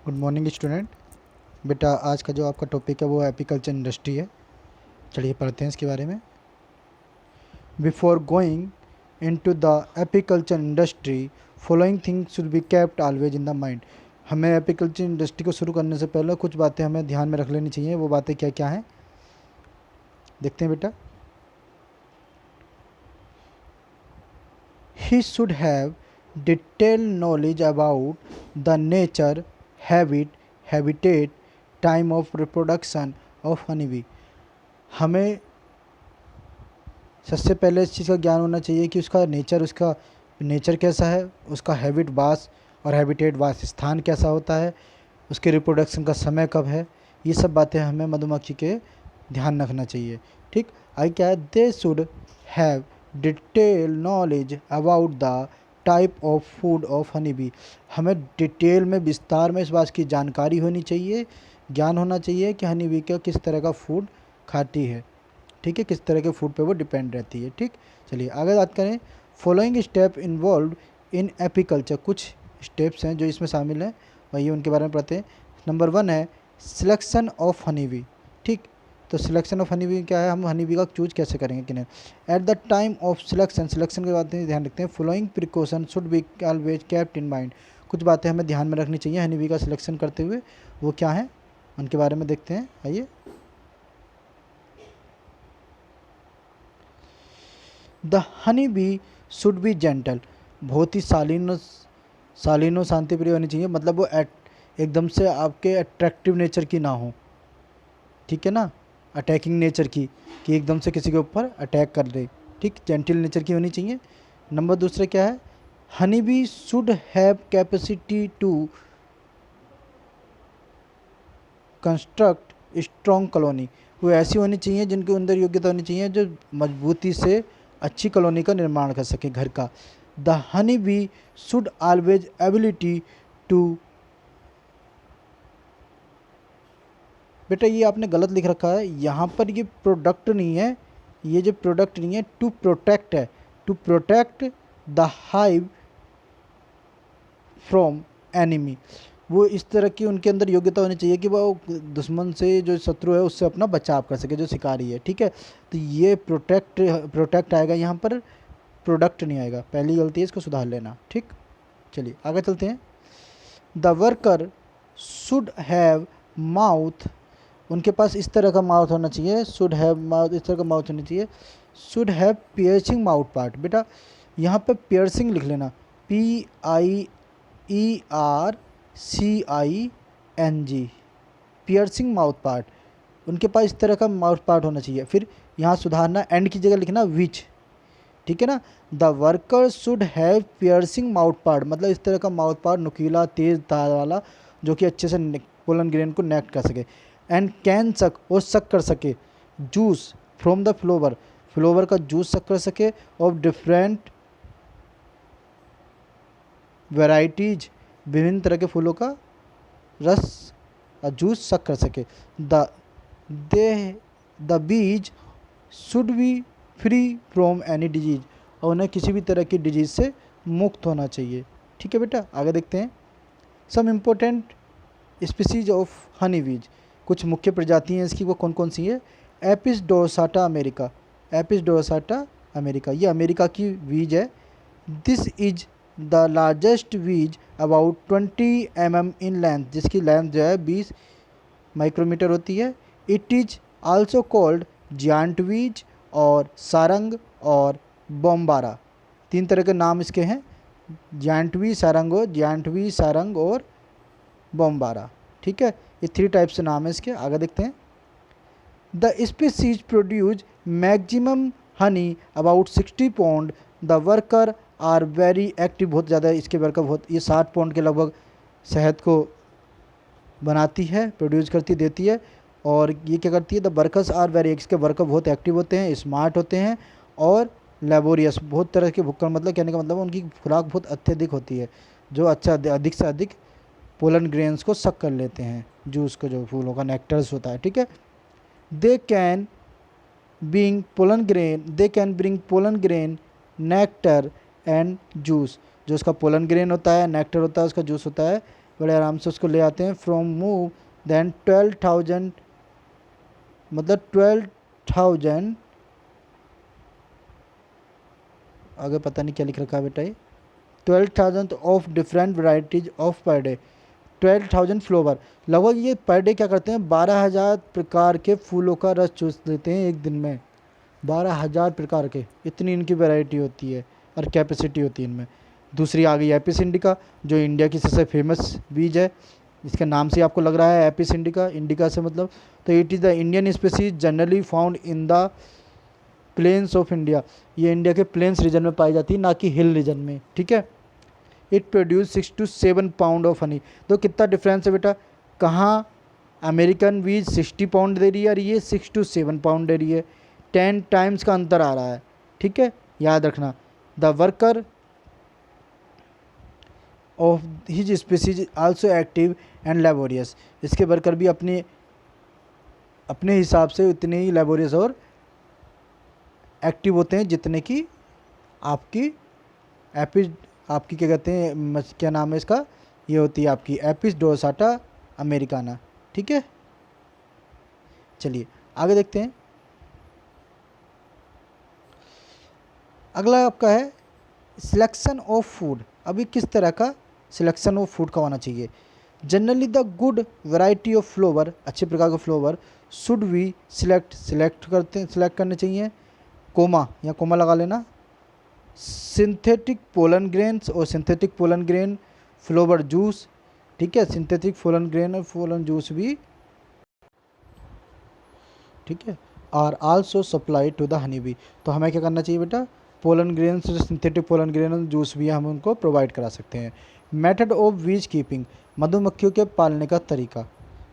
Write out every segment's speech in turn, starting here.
Good morning student. बेटा आज का जो आपका टॉपिक है वो एपीकल्चर इंडस्ट्री है। चलिए पढ़ते हैं इसके बारे में। Before going into the apiculture industry following things should be kept always in the mind. हमें एपीकल्चर इंडस्ट्री को शुरू करने से पहले कुछ बातें हमें ध्यान में रख लेनी चाहिए। वो बातें क्या क्या हैं देखते हैं बेटा। He should have detail knowledge about the nature, habit, habitat, time of reproduction of honey B. हमें सबसे पहले इस चीज़ का ज्ञान होना चाहिए कि उसका नेचर कैसा है, उसका हैबिट वास और हैबिटेट वास स्थान कैसा होता है, उसके रिप्रोडक्शन का समय कब है। ये सब बातें हमें मधुमक्खी के ध्यान रखना चाहिए। ठीक। आई क्या है, they should have detail knowledge about the type of food of honey B. हमें डिटेल में विस्तार में इस बात की जानकारी होनी चाहिए, ज्ञान होना चाहिए कि हनी बी का किस तरह का फूड खाती है। ठीक है, किस तरह के फूड पे वो डिपेंड रहती है। ठीक। चलिए आगे बात करें। Following step involve in apiculture. कुछ स्टेप्स हैं जो इसमें शामिल हैं, वही उनके बारे में पढ़ते हैं। नंबर 1 है सिलेक्शन ऑफ हनी बी। ठीक। तो सिलेक्शन ऑफ हनी बी क्या है, हम हनी बी का चूज कैसे करेंगे किन्हें। At the time of selection के बात ध्यान रखते हैं। Following precaution should be always kept in mind. कुछ बातें हमें ध्यान में रखनी चाहिए हनी बी का सिलेक्शन करते हुए, वो क्या है उनके बारे में देखते हैं। आइए। The honey bee should be gentle. बहुत ही शालीनो शांति प्रिय होनी चाहिए। मतलब वो एकदम से आपके अट्रैक्टिव नेचर की ना हो। ठीक है ना, अटैकिंग नेचर की, कि एकदम से किसी के ऊपर अटैक कर दे। ठीक, जेंटल नेचर की होनी चाहिए। नंबर दूसरे क्या है, honey bee should have capacity to construct strong colony. वो ऐसी होनी चाहिए जिनके अंदर योग्यता होनी चाहिए जो मजबूती से अच्छी कॉलोनी का निर्माण कर सके घर का। The honey bee should always ability to. बेटा ये आपने गलत लिख रखा है, यहाँ पर ये प्रोडक्ट नहीं है, ये जो प्रोडक्ट नहीं है, टू प्रोटेक्ट है। To protect the hive from enemy. वो इस तरह की उनके अंदर योग्यता होनी चाहिए कि वो दुश्मन से, जो शत्रु है, उससे अपना बचाव कर सके, जो शिकारी है। ठीक है, तो ये प्रोटेक्ट आएगा यहाँ पर, प्रोडक्ट नहीं आएगा। पहली गलती है, इसको सुधार लेना। ठीक। चलिए आगे चलते हैं। The worker should have mouth. उनके पास इस तरह का माउथ होना चाहिए, शुड हैव माउथ, इस तरह का माउथ होना चाहिए। Should have piercing mouth part. बेटा यहाँ पे पियर्सिंग लिख लेना, PIERCING, पियर्सिंग माउथ पार्ट। उनके पास इस तरह का माउथ पार्ट होना चाहिए। फिर यहाँ सुधारना, एंड की जगह लिखना विच। ठीक है ना, the worker should have piercing mouth part, मतलब इस तरह का माउथ पार्ट, नुकीला तेज धार वाला, जो कि अच्छे से पोलन ग्रेन को नेक्ट कर सके। एंड कैन सक, और सक कर सके, juice from the flower, flower का जूस सक कर सके, ऑफ डिफरेंट वेराइटीज, विभिन्न तरह के फूलों का रस जूस सक कर सके। The they the bees should be free from any disease, और उन्हें किसी भी तरह की डिजीज से मुक्त होना चाहिए। ठीक है बेटा, आगे देखते हैं। Some important species of honey bees. कुछ मुख्य प्रजातियाँ हैं इसकी, वो कौन कौन सी है। Apis dorsata America. Apis dorsata America, ये अमेरिका की बीज है। दिस इज द लार्जेस्ट बीज, अबाउट 20 mm इन लेंथ, जिसकी लेंथ जो है 20 माइक्रोमीटर होती है। It is also called giant बीज और सारंग और बॉम्बारा। 3 तरह के नाम इसके हैं, जायंटवी सारंग और बॉम्बारा। ठीक है, ये 3 टाइप से नाम है इसके। आगे देखते हैं। The species produce maximum honey about 60 pound. The worker are very active, बहुत ज़्यादा इसके वर्कर, बहुत, ये 60 पाउंड के लगभग शहद को बनाती है, प्रोड्यूस करती, देती है। और ये क्या करती है, द वर्कर्स आर वेरी, इसके वर्कर बहुत एक्टिव होते हैं, स्मार्ट होते हैं और लेबोरियस, बहुत तरह के भुक्कड़, मतलब कहने का मतलब उनकी खुराक बहुत अत्यधिक होती है, जो अच्छा अधिक से अधिक पोलन ग्रेन्स को सक कर लेते हैं, जूस को, जो फूलों का नेक्टर्स होता है। ठीक है, they can bring pollen grain nectar and juice. जो उसका पोलन ग्रेन होता है, नेक्टर होता है, उसका जूस होता है, बड़े आराम से उसको ले आते हैं। फ्रॉम मूव देन 12,000, मतलब 12,000, आगे पता नहीं क्या लिख रखा है बेटा, ये 12,000 of different varieties of per day, 12,000 flower. लगभग ये पर डे क्या करते हैं, 12,000 प्रकार के फूलों का रस चूस लेते हैं एक दिन में। 12,000 प्रकार के, इतनी इनकी वैरायटी होती है और कैपेसिटी होती है इनमें। दूसरी आ गई एपिस इंडिका, जो इंडिया की सबसे फेमस बीज है। इसके नाम से आपको लग रहा है एपिस इंडिका, इंडिका से मतलब, तो it is the Indian species generally found in the plains of India. ये इंडिया के प्लेन्स रीजन में पाई जाती है, ना कि हिल रीजन में, ठीक है। It produce 6 to 7 pound of honey. तो कितना डिफरेंस है बेटा, कहाँ अमेरिकन बीज 60 पाउंड दे रही है और ये 6 to 7 पाउंड दे रही है, 10 टाइम्स का अंतर आ रहा है, ठीक है, याद रखना। The worker of his species also active and laborious. इसके वर्कर भी अपने अपने हिसाब से उतने ही लेबोरियस और एक्टिव होते हैं जितने की आपकी एपिस, आपकी क्या कहते हैं, क्या नाम है इसका, ये होती है आपकी एपिस डोरसाटा अमेरिकाना, ठीक है। चलिए आगे देखते हैं। अगला आपका है सिलेक्शन ऑफ फूड। अभी किस तरह का सिलेक्शन ऑफ फूड का होना चाहिए। Generally the good variety of flower, अच्छे प्रकार के फ्लोवर शुड वी सिलेक्ट करने चाहिए, कोमा या कोमा लगा लेना। सिंथेटिक पोलन ग्रेन्स और synthetic pollen grain flower juice, ठीक है, सिंथेटिक पोलन ग्रेन और पोलन जूस भी, ठीक है, are also supply to the honey bee. तो हमें क्या करना चाहिए बेटा, pollen grain, synthetic pollen grain juice भी हम उनको प्रोवाइड करा सकते हैं। मेथड ऑफ बीज कीपिंग, मधुमक्खियों के पालने का तरीका,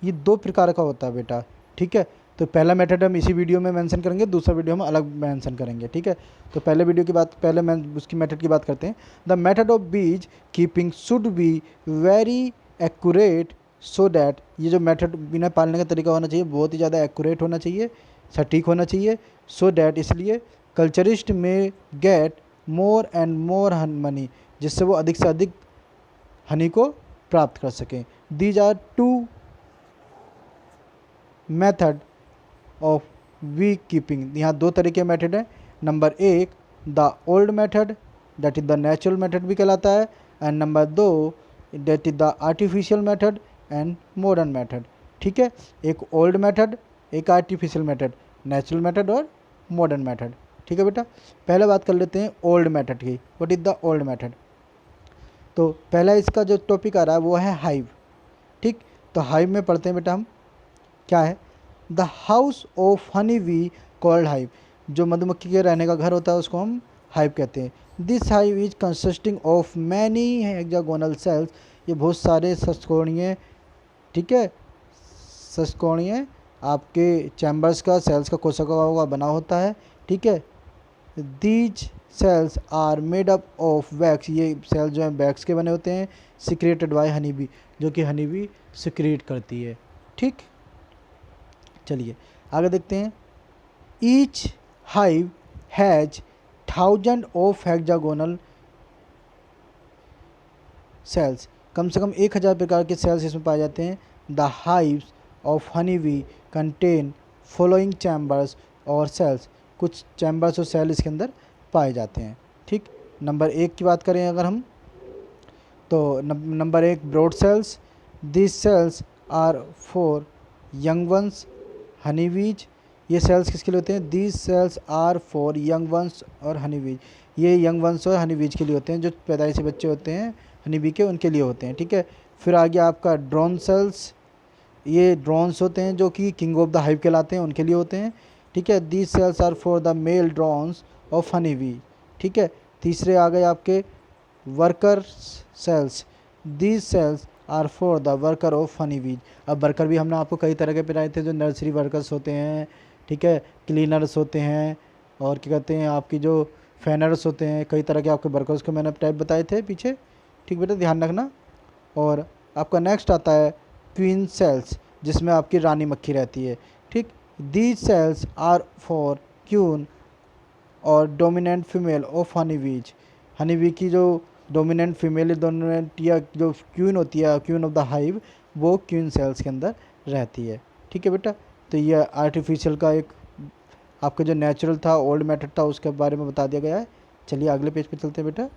ये 2 प्रकार का होता है बेटा, ठीक है। तो पहला मेथड हम इसी वीडियो में मेंशन करेंगे, दूसरा वीडियो हम अलग मेंशन करेंगे, ठीक है। तो पहले वीडियो की बात, पहले मैं उसकी मेथड की बात करते हैं। द मेथड ऑफ बीज keeping should be very accurate so that, ये जो मेथड बिना पालने का तरीका होना चाहिए बहुत ही ज़्यादा एक्यूरेट होना चाहिए, सटीक होना चाहिए। सो डैट, इसलिए कल्चरिस्ट में get more and more money, जिससे वो अधिक से अधिक हनी को प्राप्त कर सकें। These are 2 method of beekeeping. यहाँ 2 तरह के मेथड हैं। Number 1 the old method, that is the natural method भी कहलाता है, and number 2 that is the artificial method and modern method, ठीक है। एक ओल्ड मेथड, एक आर्टिफिशियल मेथड, नेचुरल मेथड और मॉडर्न मेथड, ठीक है बेटा। पहले बात कर लेते हैं ओल्ड मेथड की। What is the old method. तो पहला इसका जो टॉपिक आ रहा है वो है हाइव, ठीक। तो हाइव में पढ़ते हैं बेटा हम, क्या है, the house of honey we called hive, जो मधुमक्खी के रहने का घर होता है उसको हम हाइव कहते हैं। This hive is consisting of many hexagonal cells, ये बहुत सारे षटकोणीय, ठीक है, षटकोणीय आपके चैम्बर्स का, सेल्स का, कोशिकाओं का बना होता है, ठीक है। These cells are made up of wax, ये सेल्स जो हैं वैक्स के बने होते हैं। सिक्रेटेड बाय हनी बी, जो कि हनी बी सिक्रेट करती है, ठीक। चलिए आगे देखते हैं। Each hive has 1000 of hexagonal cells, कम से कम 1000 प्रकार के सेल्स इसमें पाए जाते हैं। The hives of honey be contain following chambers और सेल्स, कुछ चैम्बर्स और सेल इसके अंदर पाए जाते हैं, ठीक। नंबर 1 की बात करें अगर हम, तो number 1 brood cells, this cells are for young ones honey bees. ये सेल्स किसके लिए होते हैं, these cells are for young ones और हनी बीज, ये यंग वंस और हनी बीज के लिए होते हैं, जो पैदाइशी बच्चे होते हैं हनी बी के, उनके लिए होते हैं, ठीक है। फिर आ गया आपका ड्रोन सेल्स, ये ड्रोन्स होते हैं जो कि किंग ऑफ द हाइव कहलाते हैं, उनके लिए होते हैं, ठीक है। These cells are for the male drones of honey bee, ठीक है। तीसरे आ गए आपके worker cells, these cells are for the worker of honey bees. अब वर्कर भी हमने आपको कई तरह के पढ़ाए थे, जो नर्सरी वर्कर्स होते हैं, ठीक है, क्लीनर्स होते हैं, और क्या कहते हैं आपकी जो फैनर्स होते हैं, कई तरह के आपके वर्कर्स को मैंने टाइप बताए थे पीछे, ठीक बेटा, ध्यान रखना। और आपका नेक्स्ट आता है क्वीन सेल्स, जिसमें आपकी रानी मक्खी रहती है, ठीक। These cells are for queen और dominant female of honey bees, honey B की जो डोमिनेंट फीमेल डोमिनेंट या जो क्वीन होती है, क्वीन ऑफ द हाइव, वो क्वीन सेल्स के अंदर रहती है। ठीक है बेटा, तो ये आर्टिफिशियल का एक आपका जो नेचुरल था, ओल्ड मेथड था, उसके बारे में बता दिया गया है। चलिए अगले पेज पे चलते हैं बेटा।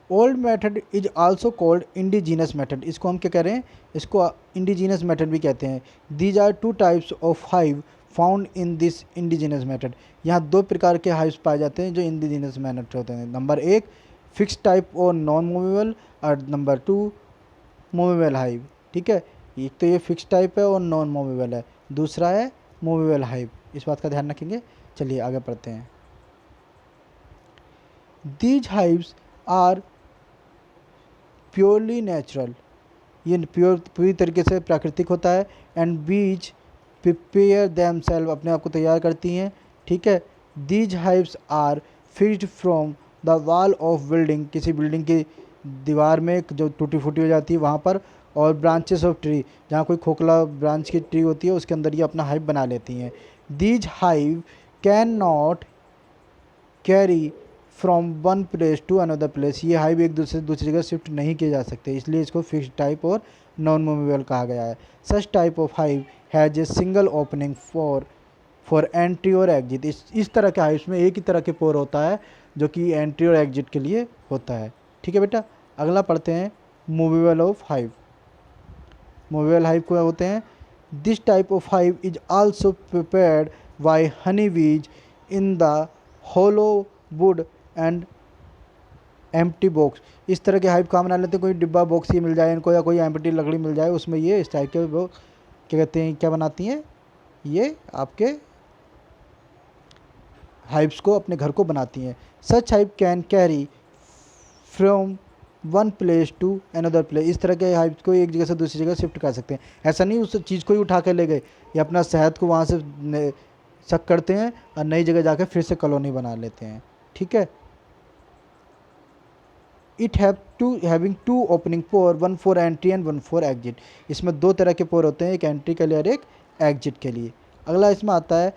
Old method is also called indigenous method. इसको हम क्या कह रहे हैं, इसको इंडिजीनस मेथड भी कहते हैं। These are two types of hive found in this indigenous method. यहाँ दो प्रकार के हाइव्स पाए जाते हैं जो इंडिजीनस मेथड होते हैं। नंबर एक फिक्स टाइप और नॉन मूवेबल, और नंबर टू मूवेबल हाइव। ठीक है, एक तो ये फिक्स टाइप है और नॉन मूवेबल है, दूसरा है मूवेबल हाइव। इस बात का ध्यान रखेंगे। चलिए आगे पढ़ते हैं। These hives are purely natural, ये पूरी तरीके से प्राकृतिक होता है। एंड बीज प्रिपेयर दैम सेल्व, अपने आप को तैयार करती हैं। ठीक है, these hives are fixed from the wall of building, किसी बिल्डिंग की दीवार में जो टूटी फूटी हो जाती है वहाँ पर, और ब्रांचेस ऑफ ट्री, जहाँ कोई खोखला ब्रांच की ट्री होती है उसके अंदर ये अपना हाइव बना लेती हैं। These hive can not carry from one place to another place, ये हाइव एक दूसरी जगह शिफ्ट नहीं किए जा सकते, इसलिए इसको फिक्स्ड टाइप और नॉन मूवेबल कहा गया है। Such type of hive has a single opening for entry और एग्जिट। इस तरह के हाइव्स में एक ही तरह के पोर होता है जो कि एंट्री और एग्जिट के लिए होता है। ठीक है बेटा, अगला पढ़ते हैं movable of hive. Movable hive को होते हैं, this type of hive is also prepared by honey bees in the hollow wood and empty box. इस तरह के हाइव काम बना लेते हैं, कोई डिब्बा बॉक्स ही मिल जाए इनको या कोई एम्प्टी लकड़ी मिल जाए, उसमें ये इस टाइप के वो क्या कहते हैं, क्या बनाती हैं, ये आपके हाइव्स को, अपने घर को बनाती हैं। Such hive can carry from one place to another place, इस तरह के हाइव्स को एक जगह से दूसरी जगह शिफ्ट कर सकते हैं। ऐसा नहीं उस चीज़ को ही उठा के ले गए, या अपना शहद को वहाँ से शक करते हैं और नई जगह जाके फिर से कॉलोनी बना लेते हैं। ठीक है, it having two opening pore, one for entry and one for exit. इसमें दो तरह के पोर होते हैं, एक एंट्री के लिए और एक एग्जिट के लिए। अगला इसमें आता है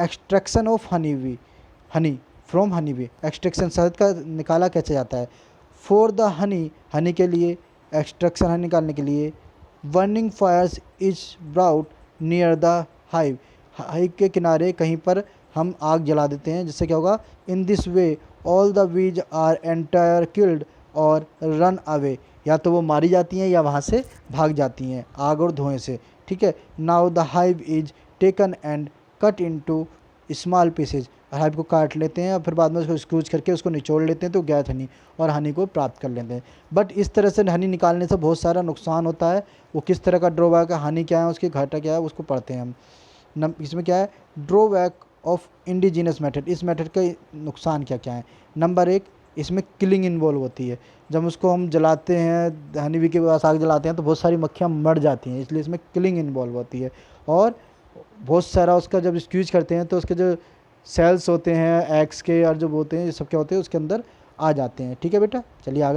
extraction of honey from honey bee. Extraction शहद का निकाला कैसे जाता है। फॉर द हनी के लिए, एक्सट्रैक्शन हनी निकालने के लिए, burning fires is brought near the hive के किनारे कहीं पर हम आग जला देते हैं, जिससे क्या होगा, in this way all the bees our entire killed और रन अवे, या तो वो मारी जाती हैं या वहाँ से भाग जाती हैं आग और धुएं से। ठीक है, now the hive is taken and cut into small pieces, hive को काट लेते हैं और फिर बाद में उसको स्क्रूज करके उसको निचोड़ लेते हैं तो गैस हनी और हनी को प्राप्त कर लेते हैं। बट इस तरह से हनी निकालने से बहुत सारा नुकसान होता है। वो किस तरह का ड्रॉबैक है, हनी क्या है, उसकी घाटा क्या है, उसको पढ़ते हैं हम। इसमें क्या है, ड्रॉबैक ऑफ इंडिजीनस मेथड, इस मेथड का नुकसान क्या क्या है। नंबर एक, इसमें किलिंग इन्वॉल्व होती है। जब उसको हम जलाते हैं, हनी बी के पास आग जलाते हैं तो बहुत सारी मक्खियाँ मर जाती हैं, इसलिए इसमें किलिंग इन्वॉल्व होती है। और बहुत सारा उसका जब स्क्यूज करते हैं तो उसके जो सेल्स होते हैं एग्स के और जो होते हैं ये सब क्या होते हैं उसके अंदर आ जाते हैं। ठीक है बेटा, चलिए आगे